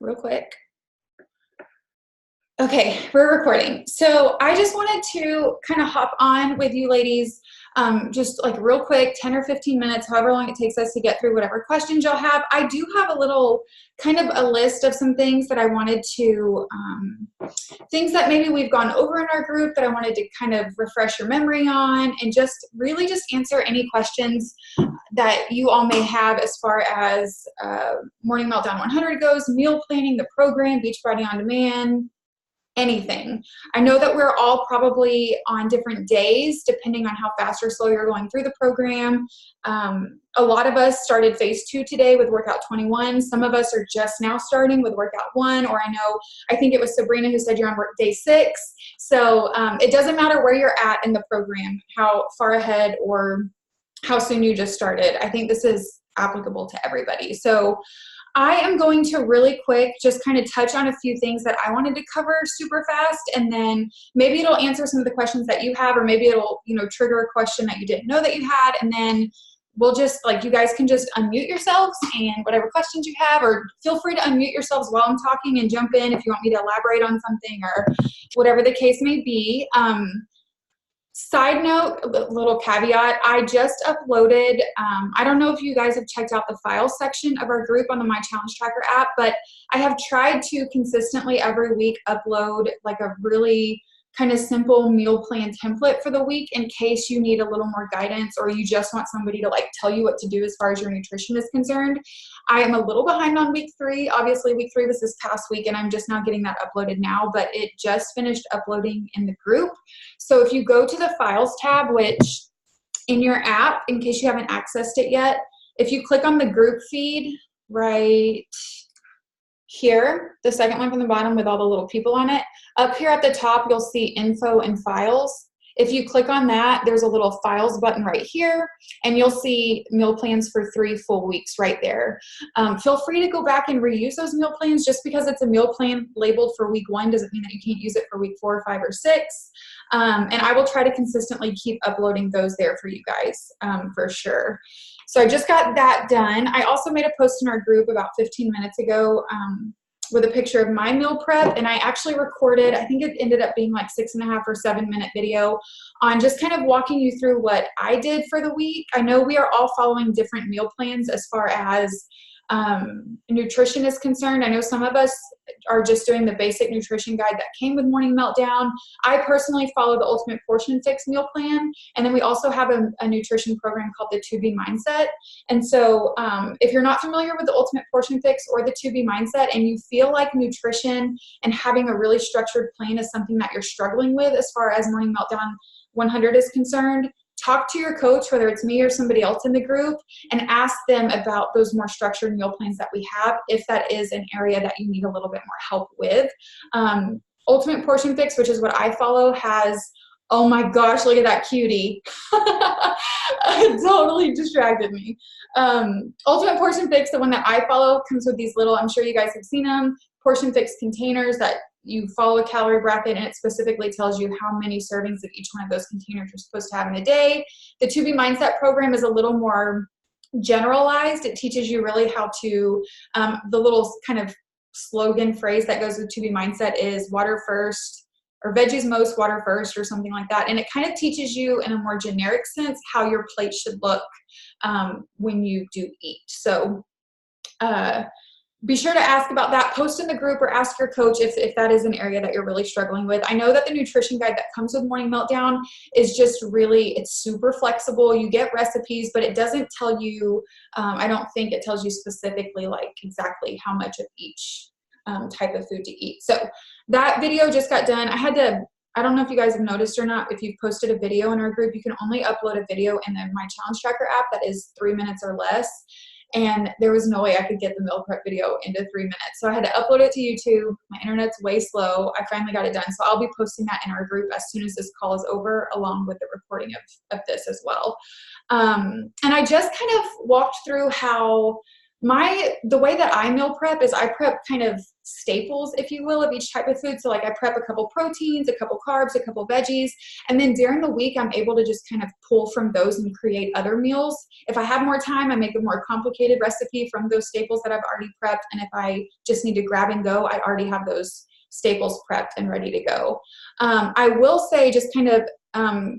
real quick. Okay, we're recording. So I just wanted to kind of hop on with you ladies, just like real quick, 10 or 15 minutes, however long it takes us to get through whatever questions y'all have. I do have a little kind of a list of some things that I wanted to, things that maybe we've gone over in our group that I wanted to kind of refresh your memory on, and just really just answer any questions that you all may have as far as Morning Meltdown 100 goes, meal planning, the program, Beachbody on Demand, anything. I know that we're all probably on different days depending on how fast or slow you're going through the program. A lot of us started phase 2 today with workout 21. Some of us are just now starting with workout 1, or I think it was Sabrina who said you're on day 6. So it doesn't matter where you're at in the program, how far ahead or how soon you just started. I think this is applicable to everybody. So I am going to really quick just kind of touch on a few things that I wanted to cover super fast, and then maybe it'll answer some of the questions that you have, or maybe it'll, trigger a question that you didn't know that you had, and then we'll just, you guys can just unmute yourselves and whatever questions you have, or feel free to unmute yourselves while I'm talking and jump in if you want me to elaborate on something or whatever the case may be. Side note, little caveat, I just uploaded, I don't know if you guys have checked out the files section of our group on the My Challenge Tracker app, but I have tried to consistently every week upload like a really kind of simple meal plan template for the week in case you need a little more guidance, or you just want somebody to tell you what to do as far as your nutrition is concerned. I am a little behind on week 3. Obviously week 3 was this past week and I'm just now getting that uploaded now, but it just finished uploading in the group. So if you go to the files tab, which in your app, in case you haven't accessed it yet, if you click on the group feed right here, the second one from the bottom with all the little people on it, up here at the top, you'll see info and files. If you click on that, there's a little files button right here, and you'll see meal plans for 3 full weeks right there. Feel free to go back and reuse those meal plans. Just because it's a meal plan labeled for week 1 doesn't mean that you can't use it for week 4, 5, or 6. And I will try to consistently keep uploading those there for you guys for sure. So I just got that done. I also made a post in our group about 15 minutes ago with a picture of my meal prep, and I actually recorded, I think it ended up being like 6.5 or 7 minute video on just kind of walking you through what I did for the week. I know we are all following different meal plans as far as nutrition is concerned. I know some of us are just doing the basic nutrition guide that came with Morning Meltdown. I personally follow the Ultimate Portion Fix meal plan, and then we also have a nutrition program called the 2B Mindset. And so if you're not familiar with the Ultimate Portion Fix or the 2B Mindset, and you feel like nutrition and having a really structured plan is something that you're struggling with as far as Morning Meltdown 100 is concerned, talk to your coach, whether it's me or somebody else in the group, and ask them about those more structured meal plans that we have, if that is an area that you need a little bit more help with. Ultimate Portion Fix, which is what I follow, has, oh my gosh, look at that cutie. It totally distracted me. Ultimate Portion Fix, the one that I follow, comes with these little, I'm sure you guys have seen them, Portion Fix containers that you follow a calorie bracket, and it specifically tells you how many servings of each one of those containers you're supposed to have in a day. The 2B Mindset program is a little more generalized. It teaches you really how to, the little kind of slogan phrase that goes with 2B Mindset is water first, or veggies most, water first, or something like that. And it kind of teaches you in a more generic sense how your plate should look when you do eat. So be sure to ask about that. Post in the group or ask your coach if that is an area that you're really struggling with. I know that the nutrition guide that comes with Morning Meltdown is just really, it's super flexible. You get recipes, but it doesn't tell you, I don't think it tells you specifically exactly how much of each type of food to eat. So that video just got done. I don't know if you guys have noticed or not, if you've posted a video in our group, you can only upload a video in the My Challenge Tracker app that is 3 minutes or less. And there was no way I could get the meal prep video into 3 minutes. So I had to upload it to YouTube. My internet's way slow. I finally got it done. So I'll be posting that in our group as soon as this call is over, along with the recording of this as well. And I just kind of walked through how the way that I meal prep is I prep kind of staples, if you will, of each type of food. So like I prep a couple proteins, a couple carbs, a couple veggies, and then during the week I'm able to just kind of pull from those and create other meals. If I have more time, I make a more complicated recipe from those staples that I've already prepped, and if I just need to grab and go, I already have those staples prepped and ready to go. I will say, just kind of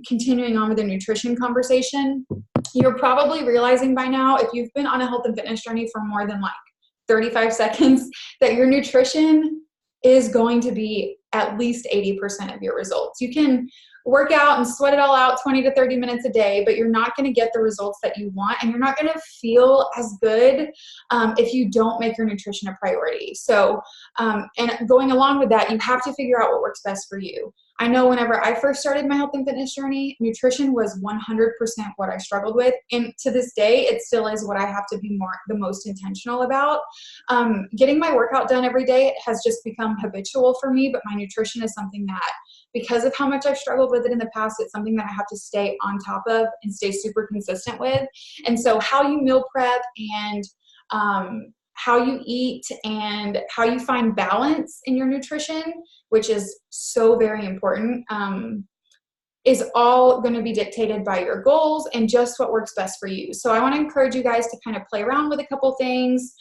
continuing on with the nutrition conversation, you're probably realizing by now, if you've been on a health and fitness journey for more than like 35 seconds, that your nutrition is going to be at least 80% of your results. You can work out and sweat it all out 20 to 30 minutes a day, but you're not going to get the results that you want, and you're not going to feel as good if you don't make your nutrition a priority. So, and going along with that, you have to figure out what works best for you. I know whenever I first started my health and fitness journey, nutrition was 100% what I struggled with. And to this day, it still is what I have to be the most intentional about. Getting my workout done every day has just become habitual for me, but my nutrition is something that, because of how much I've struggled with it in the past, it's something that I have to stay on top of and stay super consistent with. And so how you meal prep and how you eat and how you find balance in your nutrition, which is so very important, is all going to be dictated by your goals and just what works best for you. So I want to encourage you guys to kind of play around with a couple things,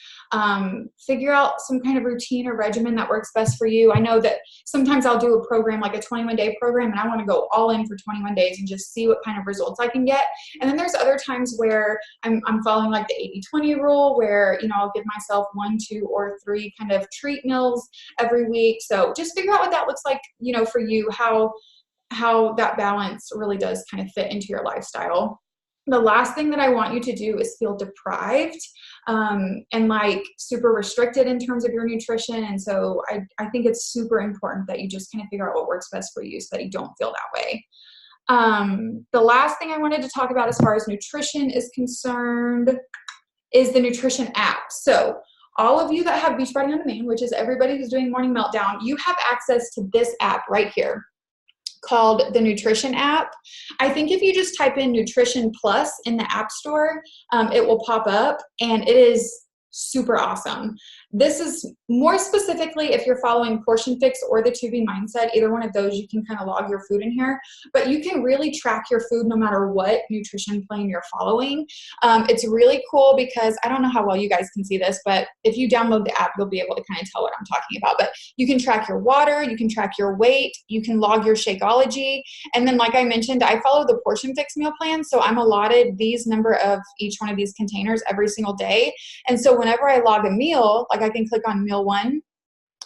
figure out some kind of routine or regimen that works best for you. I know that sometimes I'll do a program, like a 21-day program, and I want to go all in for 21 days and just see what kind of results I can get. And then there's other times where I'm following like the 80-20 rule, where, you know, I'll give myself 1, 2, or 3 kind of treat meals every week. So just figure out what that looks like, you know, for you, how that balance really does kind of fit into your lifestyle. The last thing that I want you to do is feel deprived and like super restricted in terms of your nutrition. And so I think it's super important that you just kind of figure out what works best for you so that you don't feel that way. The last thing I wanted to talk about as far as nutrition is concerned is the nutrition app. So all of you that have Beachbody On Demand, which is everybody who's doing Morning Meltdown, you have access to this app right here, called the Nutrition app. I think if you just type in Nutrition Plus in the App Store, it will pop up, and it is super awesome. This is more specifically if you're following Portion Fix or the 2B Mindset. Either one of those, you can kind of log your food in here, but you can really track your food no matter what nutrition plan you're following. It's really cool because I don't know how well you guys can see this, but if you download the app, you'll be able to kind of tell what I'm talking about. But you can track your water, you can track your weight, you can log your Shakeology. And then, like I mentioned, I follow the Portion Fix meal plan. So I'm allotted these number of each one of these containers every single day. And so whenever I log a meal, like I can click on meal 1,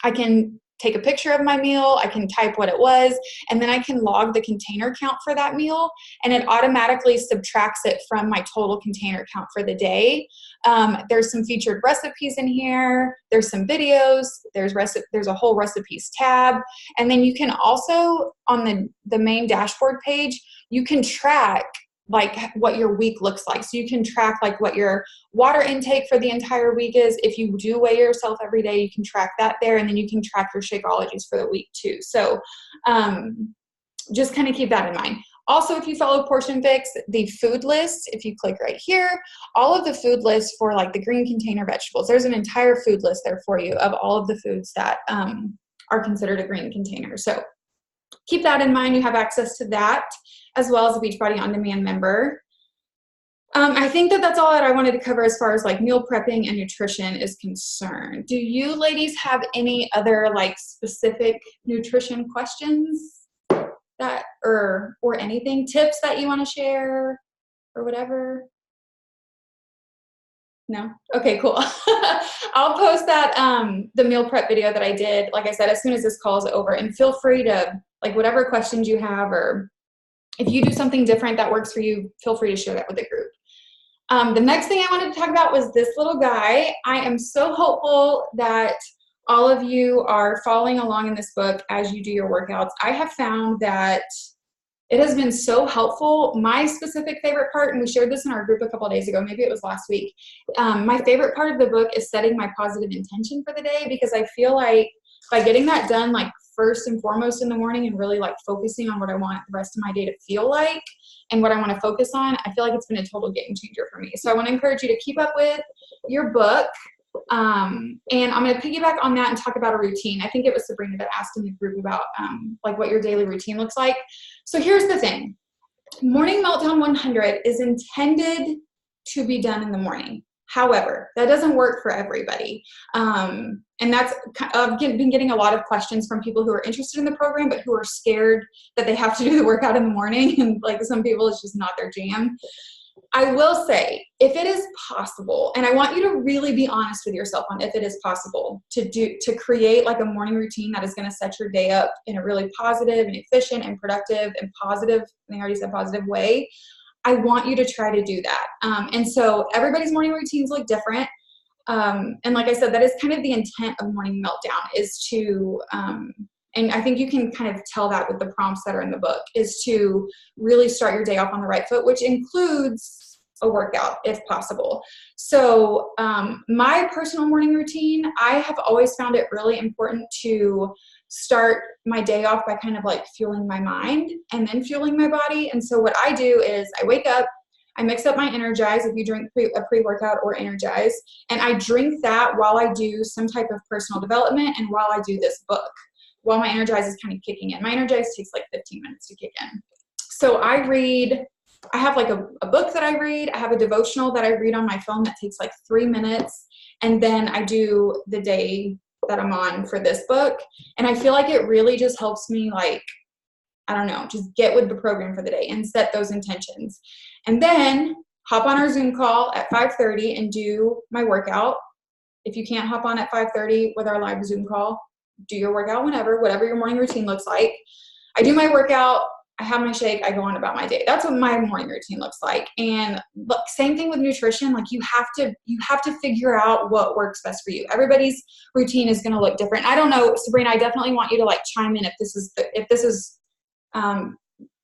I can take a picture of my meal, I can type what it was, and then I can log the container count for that meal, and it automatically subtracts it from my total container count for the day. There's some featured recipes in here, there's some videos, there's a whole recipes tab, and then you can also, on the main dashboard page, you can track like what your week looks like. So you can track like what your water intake for the entire week is. If you do weigh yourself every day, you can track that there, and then you can track your Shakeologies for the week too. So just kind of keep that in mind. Also, if you follow Portion Fix, the food list, if you click right here, all of the food lists for like the green container vegetables, there's an entire food list there for you of all of the foods that are considered a green container. So keep that in mind. You have access to that, as well as a Beachbody On Demand member. I think that's all that I wanted to cover as far as like meal prepping and nutrition is concerned. Do you ladies have any other like specific nutrition questions that, or anything, tips that you want to share or whatever? No? Okay, cool. I'll post that, the meal prep video that I did, like I said, as soon as this call is over, and feel free to, like, whatever questions you have, or if you do something different that works for you, feel free to share that with the group. The next thing I wanted to talk about was this little guy. I am so hopeful that all of you are following along in this book as you do your workouts. I have found that it has been so helpful. My specific favorite part, and we shared this in our group a couple of days ago, maybe it was last week, my favorite part of the book is setting my positive intention for the day, because I feel like by getting that done, like first and foremost in the morning, and really like focusing on what I want the rest of my day to feel like and what I want to focus on, I feel like it's been a total game changer for me. So I want to encourage you to keep up with your book. And I'm going to piggyback on that and talk about a routine. I think it was Sabrina that asked in the group about like what your daily routine looks like. So here's the thing. Morning Meltdown 100 is intended to be done in the morning. However, that doesn't work for everybody. And that's, I've been getting a lot of questions from people who are interested in the program, but who are scared that they have to do the workout in the morning. And like some people, it's just not their jam. I will say, if it is possible, and I want you to really be honest with yourself on if it is possible to create like a morning routine that is going to set your day up in a really positive and efficient and productive and positive, I think I already said positive way, I want you to try to do that. And so everybody's morning routines look different. And like I said, that is kind of the intent of Morning Meltdown, is to, and I think you can kind of tell that with the prompts that are in the book, is to really start your day off on the right foot, which includes a workout if possible. So my personal morning routine, I have always found it really important to start my day off by kind of like fueling my mind and then fueling my body. And so what I do is I wake up, I mix up my Energize, if you drink a pre-workout, or Energize, and I drink that while I do some type of personal development and while I do this book, while my Energize is kind of kicking in. My Energize takes like 15 minutes to kick in. So I have like a book that I read. I have a devotional that I read on my phone that takes like 3 minutes. And then I do the day that I'm on for this book. And I feel like it really just helps me, like, I don't know, just get with the program for the day and set those intentions. And then hop on our Zoom call at 5:30 and do my workout. If you can't hop on at 5:30 with our live Zoom call, do your workout whenever, whatever your morning routine looks like. I do my workout, I have my shake, I go on about my day. That's what my morning routine looks like. And look, same thing with nutrition. Like you have to figure out what works best for you. Everybody's routine is going to look different. I don't know, Sabrina, I definitely want you to like chime in if this is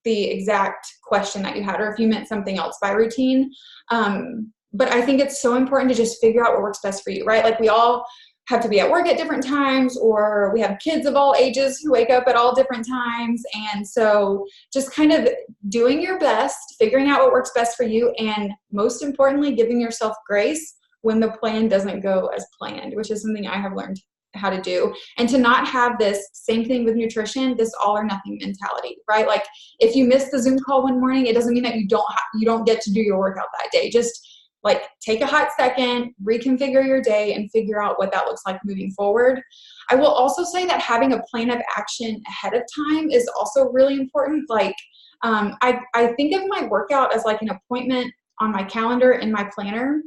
the exact question that you had, or if you meant something else by routine. But I think it's so important to just figure out what works best for you, right? Like we all have to be at work at different times, or we have kids of all ages who wake up at all different times. And so just kind of doing your best, figuring out what works best for you, and most importantly, giving yourself grace when the plan doesn't go as planned, which is something I have learned how to do. And to not have this same thing with nutrition, this all or nothing mentality, right? Like if you miss the Zoom call one morning, it doesn't mean that you don't get to do your workout that day. Just like take a hot second, reconfigure your day, and figure out what that looks like moving forward. I will also say that having a plan of action ahead of time is also really important. Like I think of my workout as like an appointment on my calendar in my planner,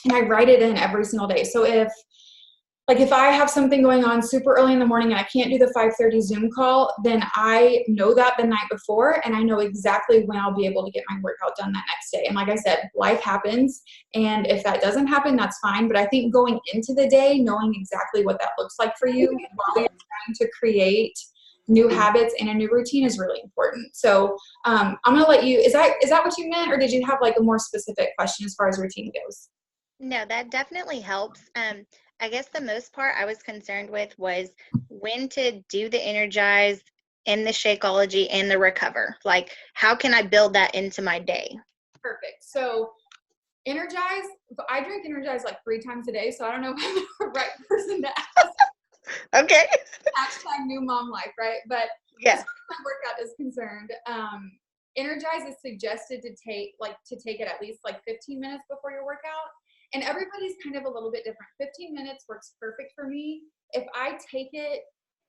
and I write it in every single day. So if I have something going on super early in the morning and I can't do the 5:30 Zoom call, then I know that the night before, and I know exactly when I'll be able to get my workout done that next day. And like I said, life happens, and if that doesn't happen, that's fine. But I think going into the day, knowing exactly what that looks like for you while you're trying to create new habits and a new routine is really important. So I'm going to let you, is that what you meant, or did you have like a more specific question as far as routine goes? No, that definitely helps. I guess the most part I was concerned with was when to do the Energize and the Shakeology and the Recover. Like, how can I build that into my day? Perfect. So Energize, I drink Energize like 3 times a day, so I don't know if I'm the right person to ask. Okay. Hashtag new mom life, right? But yeah, as far as my workout is concerned, Energize is suggested to take it at least like 15 minutes before your workout. And everybody's kind of a little bit different. 15 minutes works perfect for me. If I take it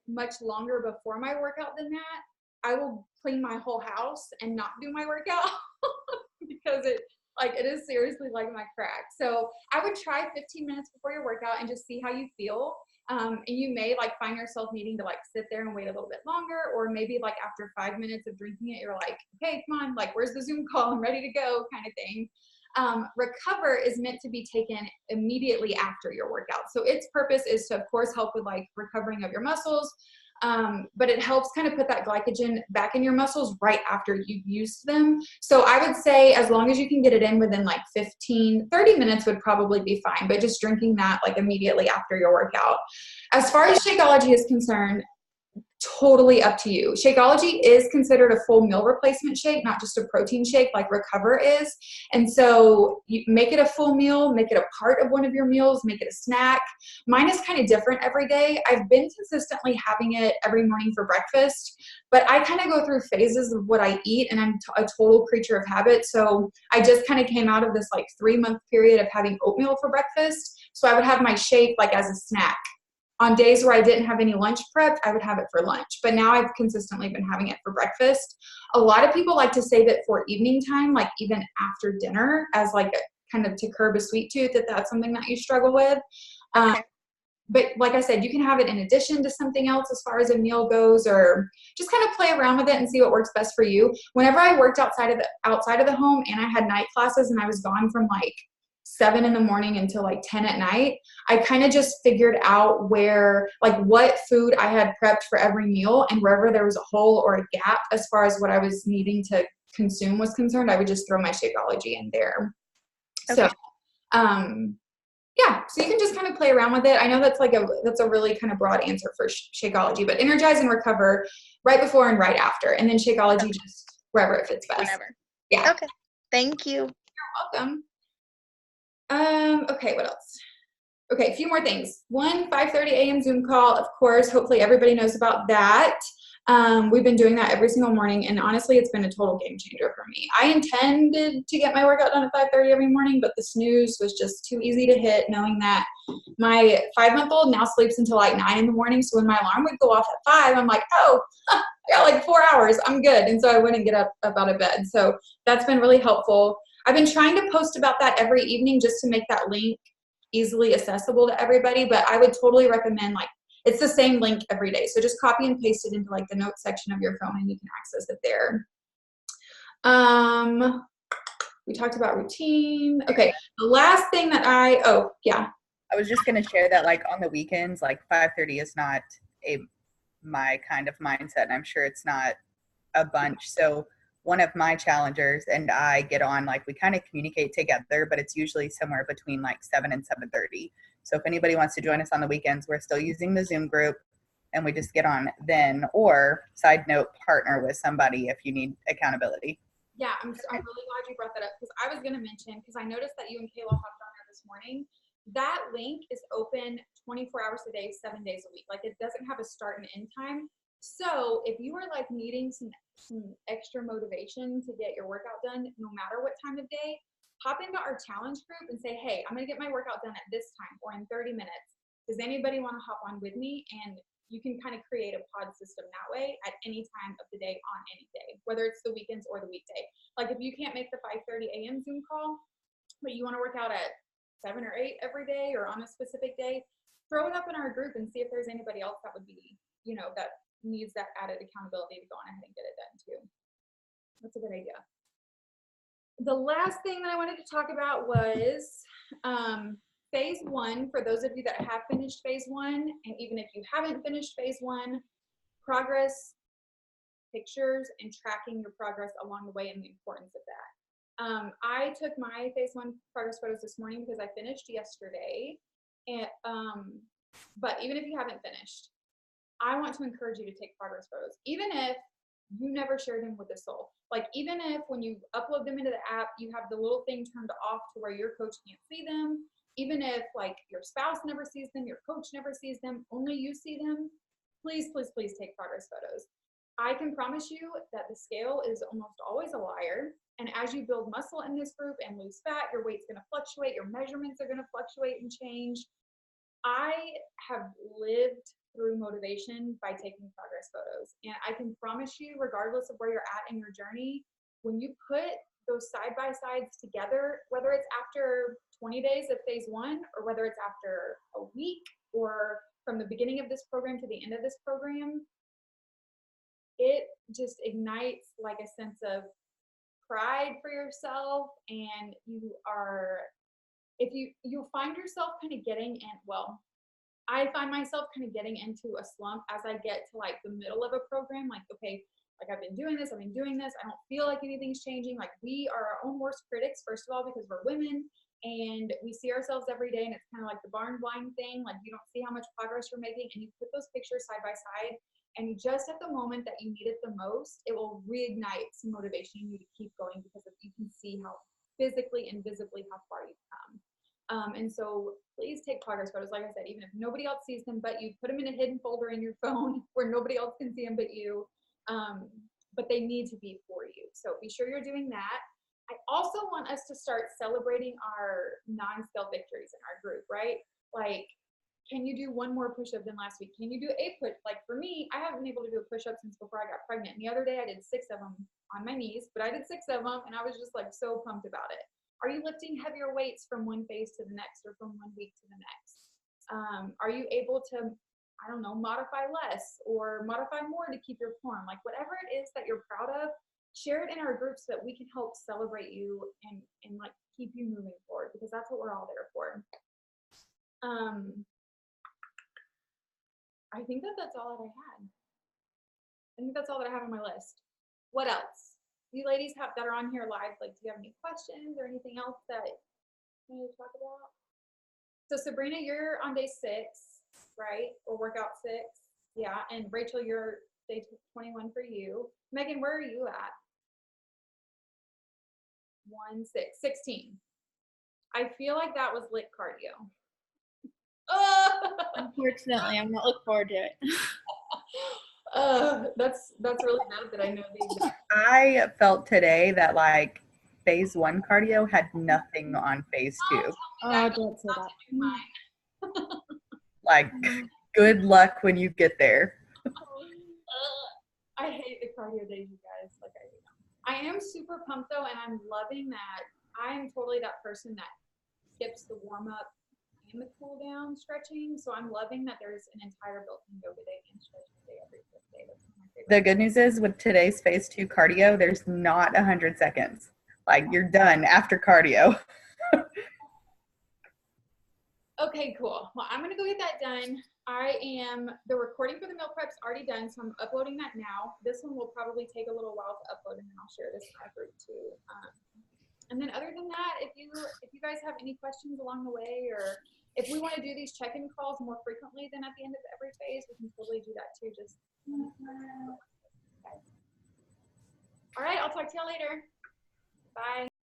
much longer before my workout than that, I will clean my whole house and not do my workout because it is seriously like my crack. So I would try 15 minutes before your workout and just see how you feel. And you may like find yourself needing to like sit there and wait a little bit longer, or maybe like after 5 minutes of drinking it, you're like, okay, come on, like where's the Zoom call? I'm ready to go, kind of thing. Recover is meant to be taken immediately after your workout. So its purpose is to, of course, help with like recovering of your muscles, but it helps kind of put that glycogen back in your muscles right after you've used them. So I would say as long as you can get it in within like 15, 30 minutes would probably be fine, but just drinking that like immediately after your workout. As far as Shakeology is concerned, totally up to you. Shakeology is considered a full meal replacement shake, not just a protein shake like Recover is. And so you make it a full meal, make it a part of one of your meals, make it a snack. Mine is kind of different every day. I've been consistently having it every morning for breakfast, but I kind of go through phases of what I eat, and I'm a total creature of habit. So I just kind of came out of this like 3-month period of having oatmeal for breakfast. So I would have my shake like as a snack. On days where I didn't have any lunch prepped, I would have it for lunch. But now I've consistently been having it for breakfast. A lot of people like to save it for evening time, like even after dinner, as like a kind of to curb a sweet tooth if that's something that you struggle with. Okay. But like I said, you can have it in addition to something else as far as a meal goes, or just kind of play around with it and see what works best for you. Whenever I worked outside of the home and I had night classes and I was gone from like 7 in the morning until like 10 at night, I kind of just figured out where, like what food I had prepped for every meal, and wherever there was a hole or a gap as far as what I was needing to consume was concerned, I would just throw my Shakeology in there. Okay. So, yeah, so you can just kind of play around with it. I know that's a really kind of broad answer for Shakeology, but Energize and Recover right before and right after, and then Shakeology Okay. just wherever it fits best. Whenever. Yeah. Okay. Thank you. You're welcome. Okay, what else? Okay, a few more things. 5:30 a.m. Zoom call, of course. Hopefully everybody knows about that. We've been doing that every single morning, and honestly, it's been a total game changer for me. I intended to get my workout done at 5:30 every morning, but the snooze was just too easy to hit, knowing that my 5-month-old now sleeps until like 9 in the morning, so when my alarm would go off at 5, I'm like, oh, I got like 4 hours, I'm good, and so I wouldn't get up out of bed. So that's been really helpful. I've been trying to post about that every evening just to make that link easily accessible to everybody, but I would totally recommend, like, it's the same link every day. So just copy and paste it into like the notes section of your phone and you can access it there. We talked about routine. Okay, the last thing that oh yeah. I was just going to share that like on the weekends, like 5:30 is not my kind of mindset, and I'm sure it's not a bunch. So one of my challengers and I get on, like we kind of communicate together, but it's usually somewhere between like 7 and 7:30. So if anybody wants to join us on the weekends, we're still using the Zoom group and we just get on then, or side note, partner with somebody if you need accountability. Yeah, I'm really glad you brought that up, because I was going to mention, because I noticed that you and Kayla hopped on there this morning. That link is open 24 hours a day, 7 days a week. Like it doesn't have a start and end time. So if you are like needing some extra motivation to get your workout done, no matter what time of day, hop into our challenge group and say, hey, I'm going to get my workout done at this time or in 30 minutes. Does anybody want to hop on with me? And you can kind of create a pod system that way at any time of the day on any day, whether it's the weekends or the weekday. Like if you can't make the 5:30 a.m. Zoom call, but you want to work out at 7 or 8 every day or on a specific day, throw it up in our group and see if there's anybody else that would be, that needs that added accountability to go on ahead and get it done too. That's a good idea. The last thing that I wanted to talk about was phase 1. For those of you that have finished phase 1, and even if you haven't finished phase 1, progress pictures and tracking your progress along the way and the importance of that. I took my phase 1 progress photos this morning because I finished yesterday. And but even if you haven't finished, I want to encourage you to take progress photos, even if you never share them with a soul. Like even if when you upload them into the app, you have the little thing turned off to where your coach can't see them. Even if like your spouse never sees them, your coach never sees them, only you see them, please, please, please take progress photos. I can promise you that the scale is almost always a liar. And as you build muscle in this group and lose fat, your weight's going to fluctuate, your measurements are going to fluctuate and change. I have lived through motivation by taking progress photos. And I can promise you, regardless of where you're at in your journey, when you put those side by sides together, whether it's after 20 days of phase 1 or whether it's after a week or from the beginning of this program to the end of this program, it just ignites like a sense of pride for yourself. And you'll find yourself kind of getting in, well, I find myself kind of getting into a slump as I get to like the middle of a program. Like, okay, like I've been doing this. I don't feel like anything's changing. Like we are our own worst critics, first of all, because we're women. and we see ourselves every day, and it's kind of like the barn blind thing. Like you don't see how much progress you're making, and you put those pictures side by side, and just at the moment that you need it the most, it will reignite some motivation in you to keep going because you can see how physically and visibly how far you've come. And so please take progress photos. Like I said, even if nobody else sees them but you, put them in a hidden folder in your phone where nobody else can see them but you. But they need to be for you. So be sure you're doing that. I also want us to start celebrating our non-scale victories in our group, right? Like, can you do one more push-up than last week? Can you do a push? Like for me, I haven't been able to do a push-up since before I got pregnant. And the other day I did 6 of them on my knees, but I did 6 of them and I was just like so pumped about it. Are you lifting heavier weights from one phase to the next or from one week to the next? Are you able to, I don't know, modify less or modify more to keep your form? Like whatever it is that you're proud of, share it in our group so that we can help celebrate you and like keep you moving forward, because that's what we're all there for. I think that's all that I had. I think that's all that I have on my list. What else? You ladies that are on here live, like, do you have any questions or anything else that you need to talk about? So Sabrina, you're on day 6, right? Or workout 6. Yeah. And Rachel, you're day 21 for you. Megan, where are you at? 16. I feel like that was lit cardio. Unfortunately, I'm not looking forward to it. That's really bad that I know the exact. I felt today that like phase 1 cardio had nothing on phase 2. Oh, don't say that. Like, good luck when you get there. I hate the cardio days, you guys. Like I am super pumped though, and I'm loving that. I'm totally that person that skips the warm up and the cool down stretching. So I'm loving that there's an entire built-in yoga day and stretching day every 5th day. That's my favorite. The good news is with today's phase 2 cardio, there's not 100 seconds. Like you're done after cardio. Okay, cool. Well, I'm gonna go get that done. The recording for the meal prep's already done, so I'm uploading that now. This one will probably take a little while to upload, and then I'll share this in our group too. And then other than that, if you guys have any questions along the way, or if we want to do these check-in calls more frequently than at the end of every phase, we can totally do that too. Just okay. All right, I'll talk to y'all later. Bye.